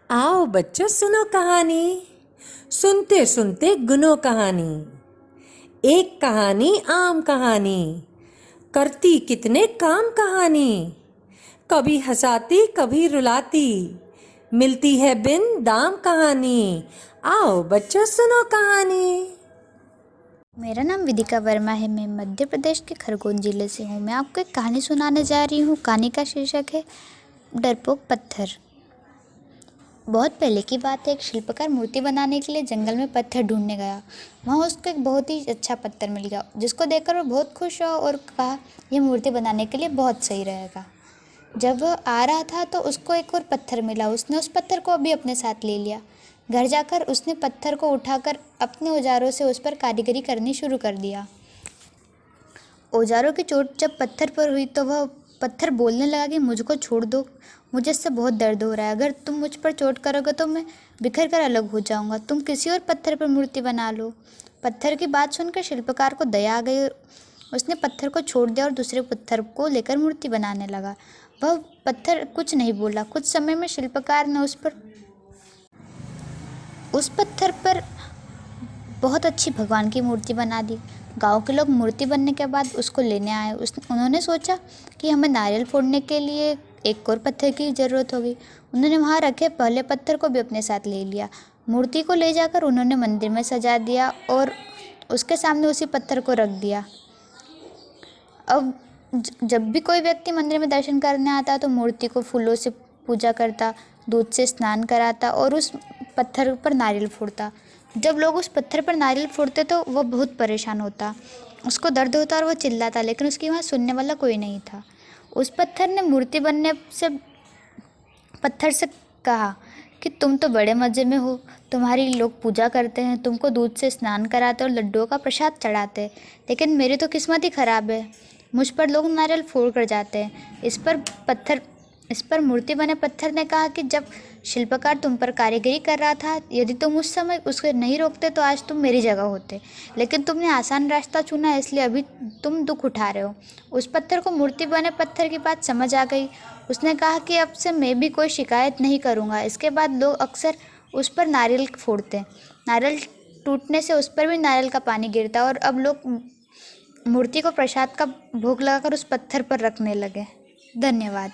आओ बच्चों सुनो कहानी। सुनते सुनते गुनो कहानी। एक कहानी आम कहानी, करती कितने काम कहानी। कभी हंसाती कभी रुलाती, मिलती है बिन दाम कहानी। आओ बच्चों सुनो कहानी। मेरा नाम विदिका वर्मा है। मैं मध्य प्रदेश के खरगोन जिले से हूँ। मैं आपको एक कहानी सुनाने जा रही हूँ। कहानी का शीर्षक है डरपोक पत्थर। बहुत पहले की बात है। एक शिल्पकार मूर्ति बनाने के लिए जंगल में पत्थर ढूंढने गया। वहाँ उसको एक बहुत ही अच्छा पत्थर मिल गया, जिसको देखकर वो बहुत खुश हुआ और कहा यह मूर्ति बनाने के लिए बहुत सही रहेगा। जब वह आ रहा था तो उसको एक और पत्थर मिला। उसने उस पत्थर को भी अपने साथ ले लिया। घर जाकर उसने पत्थर को उठाकर अपने औजारों से उस पर कारीगरी करनी शुरू कर दिया। औजारों की चोट जब पत्थर पर हुई तो वह पत्थर बोलने लगा कि मुझको छोड़ दो, मुझे इससे बहुत दर्द हो रहा है। अगर तुम मुझ पर चोट करोगे तो मैं बिखर कर अलग हो जाऊंगा। तुम किसी और पत्थर पर मूर्ति बना लो। पत्थर की बात सुनकर शिल्पकार को दया आ गई। उसने पत्थर को छोड़ दिया और दूसरे पत्थर को लेकर मूर्ति बनाने लगा। वह पत्थर कुछ नहीं बोला। कुछ समय में शिल्पकार ने उस पत्थर पर बहुत अच्छी भगवान की मूर्ति बना दी। गांव के लोग मूर्ति बनने के बाद उसको लेने आए। उन्होंने सोचा कि हमें नारियल फोड़ने के लिए एक और पत्थर की ज़रूरत होगी। उन्होंने वहाँ रखे पहले पत्थर को भी अपने साथ ले लिया। मूर्ति को ले जाकर उन्होंने मंदिर में सजा दिया और उसके सामने उसी पत्थर को रख दिया। अब जब भी कोई व्यक्ति मंदिर में दर्शन करने आता तो मूर्ति को फूलों से पूजा करता, दूध से स्नान कराता और उस पत्थर पर नारियल फोड़ता। जब लोग उस पत्थर पर नारियल फोड़ते तो वह बहुत परेशान होता, उसको दर्द होता और वह चिल्लाता, लेकिन उसकी वहाँ सुनने वाला कोई नहीं था। उस पत्थर ने मूर्ति बनने से पत्थर से कहा कि तुम तो बड़े मज़े में हो, तुम्हारी लोग पूजा करते हैं, तुमको दूध से स्नान कराते और लड्डुओं का प्रसाद चढ़ाते हैं, लेकिन मेरी तो किस्मत ही ख़राब है। मुझ पर लोग नारियल फोड़ कर जाते हैं। इस पर मूर्ति बने पत्थर ने कहा कि जब शिल्पकार तुम पर कारीगरी कर रहा था, यदि तुम उस समय उसको नहीं रोकते तो आज तुम मेरी जगह होते, लेकिन तुमने आसान रास्ता चुना, इसलिए अभी तुम दुख उठा रहे हो। उस पत्थर को मूर्ति बने पत्थर की बात समझ आ गई। उसने कहा कि अब से मैं भी कोई शिकायत नहीं करूँगा। इसके बाद लोग अक्सर उस पर नारियल फोड़ते। नारियल टूटने से उस पर भी नारियल का पानी गिरता और अब लोग मूर्ति को प्रसाद का भोग लगाकर उस पत्थर पर रखने लगे। धन्यवाद।